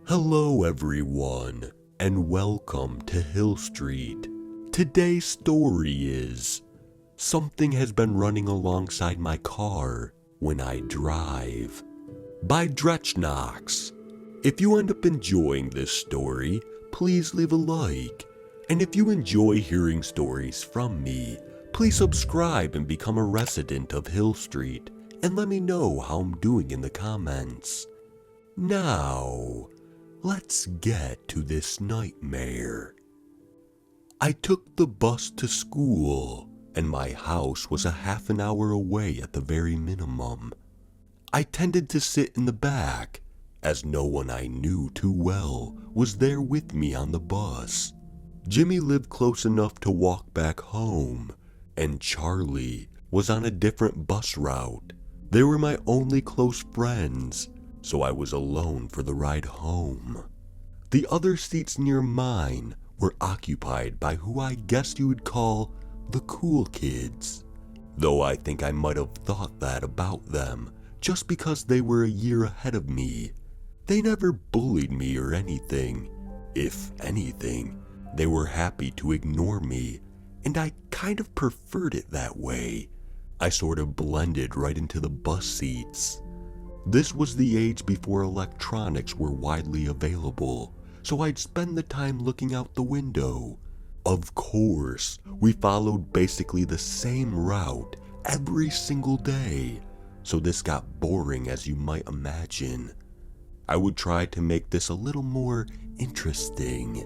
Hello everyone, and welcome to Hill Street. Today's story is Something Has Been Running Alongside My Car When I Drive by Dretchnox. If you end up enjoying this story, please leave a like. And if you enjoy hearing stories from me, please subscribe and become a resident of Hill Street and let me know how I'm doing in the comments. Now, let's get to this nightmare. I took the bus to school, and my house was a half an hour away at the very minimum. I tended to sit in the back, as no one I knew too well was there with me on the bus. Jimmy lived close enough to walk back home, and Charlie was on a different bus route. They were my only close friends, so I was alone for the ride home. The other seats near mine were occupied by who I guess you would call the cool kids, though I think I might have thought that about them just because they were a year ahead of me. They never bullied me or anything. If anything, they were happy to ignore me, and I kind of preferred it that way. I sort of blended right into the bus seats. This was the age before electronics were widely available, so I'd spend the time looking out the window. Of course, we followed basically the same route every single day, so this got boring as you might imagine. I would try to make this a little more interesting.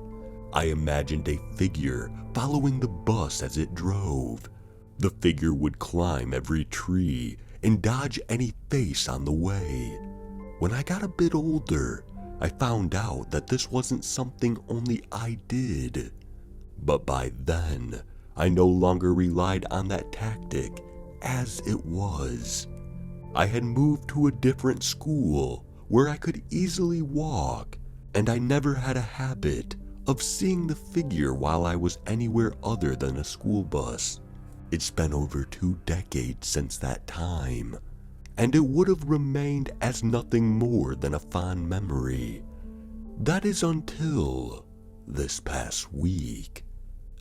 I imagined a figure following the bus as it drove. The figure would climb every tree and dodge any face on the way. When I got a bit older, I found out that this wasn't something only I did. But by then, I no longer relied on that tactic as it was. I had moved to a different school where I could easily walk, and I never had a habit of seeing the figure while I was anywhere other than a school bus. It's been over 2 decades since that time, and it would have remained as nothing more than a fond memory. That is until this past week.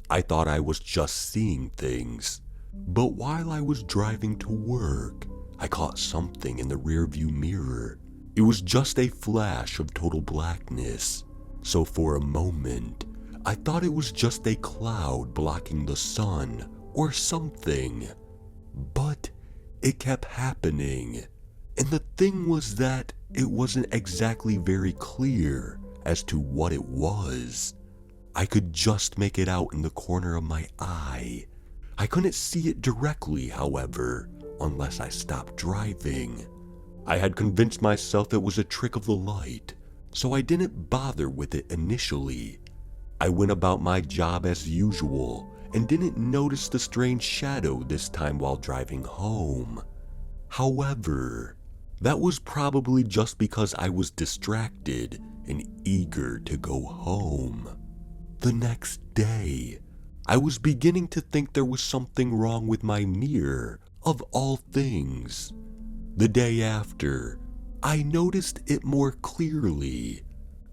I thought I was just seeing things, but while I was driving to work, I caught something in the rearview mirror. It was just a flash of total blackness, so for a moment, I thought it was just a cloud blocking the sun or something. But it kept happening, and the thing was that it wasn't exactly very clear as to what it was. I could just make it out in the corner of my eye. I couldn't see it directly, however, unless I stopped driving. I had convinced myself it was a trick of the light, so I didn't bother with it initially. I went about my job as usual and didn't notice the strange shadow this time while driving home. However, that was probably just because I was distracted and eager to go home. The next day, I was beginning to think there was something wrong with my mirror, of all things. The day after, I noticed it more clearly.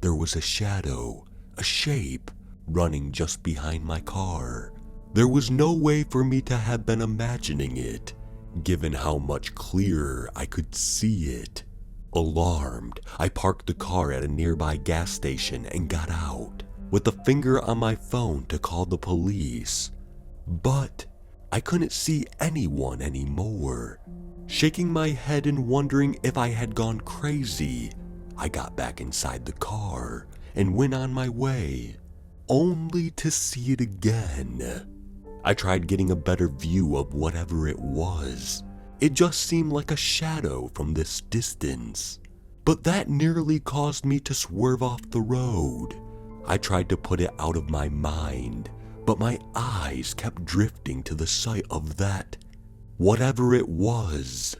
There was a shadow, a shape, running just behind my car. There was no way for me to have been imagining it, given how much clearer I could see it. Alarmed, I parked the car at a nearby gas station and got out, with a finger on my phone to call the police. But I couldn't see anyone anymore. Shaking my head and wondering if I had gone crazy, I got back inside the car and went on my way, only to see it again. I tried getting a better view of whatever it was. It just seemed like a shadow from this distance, but that nearly caused me to swerve off the road. I tried to put it out of my mind, but my eyes kept drifting to the sight of that, whatever it was.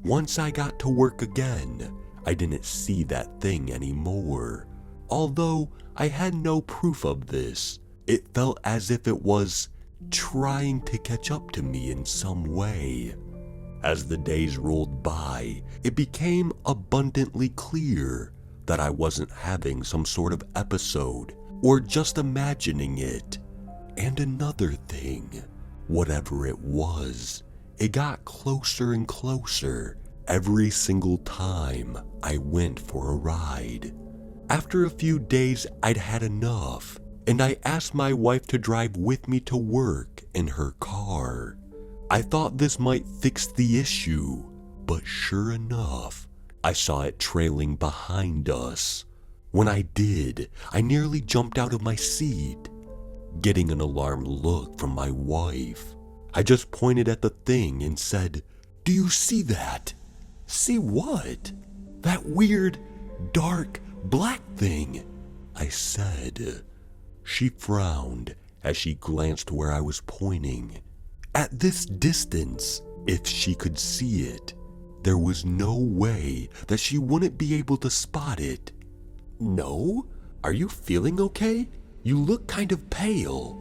Once I got to work again, I didn't see that thing anymore. Although I had no proof of this, it felt as if it was trying to catch up to me in some way. As the days rolled by, it became abundantly clear that I wasn't having some sort of episode or just imagining it. And another thing, whatever it was, it got closer and closer every single time I went for a ride. After a few days, I'd had enough, and I asked my wife to drive with me to work in her car. I thought this might fix the issue, but sure enough, I saw it trailing behind us. When I did, I nearly jumped out of my seat. Getting an alarmed look from my wife, I just pointed at the thing and said, "Do you see that?" "See what?" "That weird, dark, black thing," I said. She frowned as she glanced where I was pointing. At this distance, if she could see it, there was no way that she wouldn't be able to spot it. "No? Are you feeling okay? You look kind of pale."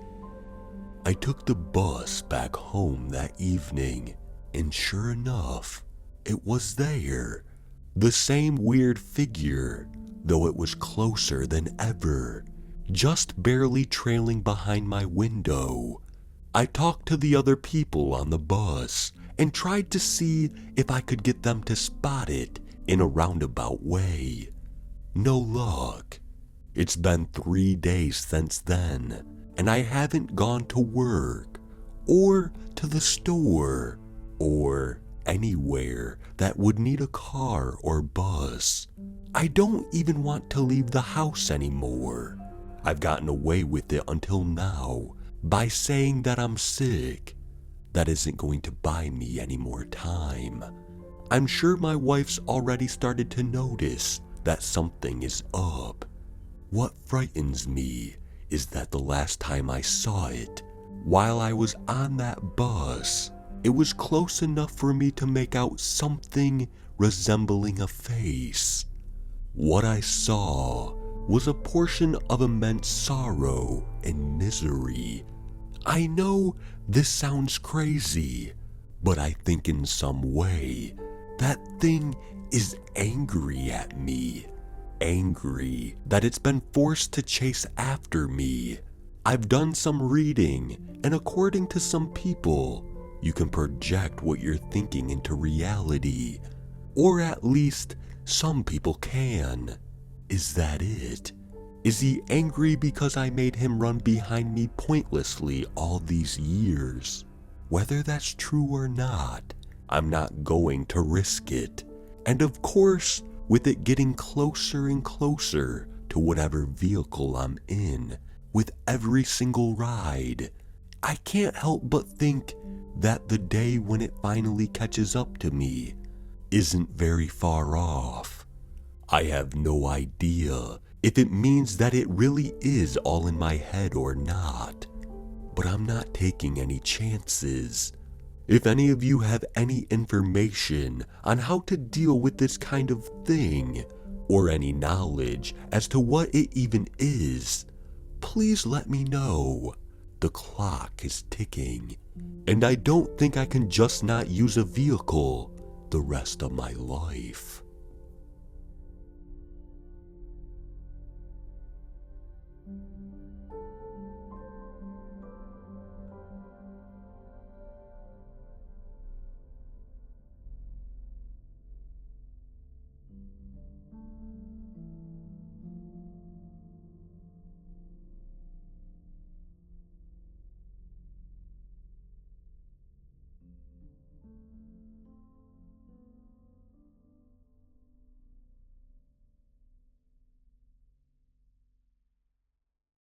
I took the bus back home that evening, and sure enough, it was there. The same weird figure, though it was closer than ever, just barely trailing behind my window. I talked to the other people on the bus and tried to see if I could get them to spot it in a roundabout way. No luck. It's been 3 days since then, and I haven't gone to work, or to the store, or anywhere that would need a car or bus. I don't even want to leave the house anymore. I've gotten away with it until now by saying that I'm sick. That isn't going to buy me any more time. I'm sure my wife's already started to notice that something is up. What frightens me is that the last time I saw it, while I was on that bus, it was close enough for me to make out something resembling a face. What I saw was a portion of immense sorrow and misery. I know this sounds crazy, but I think in some way that thing is angry at me. Angry that it's been forced to chase after me. I've done some reading, and according to some people, you can project what you're thinking into reality. Or at least, some people can. Is that it? Is he angry because I made him run behind me pointlessly all these years? Whether that's true or not, I'm not going to risk it. And of course, with it getting closer and closer to whatever vehicle I'm in, with every single ride, I can't help but think that the day when it finally catches up to me isn't very far off. I have no idea if it means that it really is all in my head or not, but I'm not taking any chances. If any of you have any information on how to deal with this kind of thing, or any knowledge as to what it even is, please let me know. The clock is ticking, and I don't think I can just not use a vehicle the rest of my life.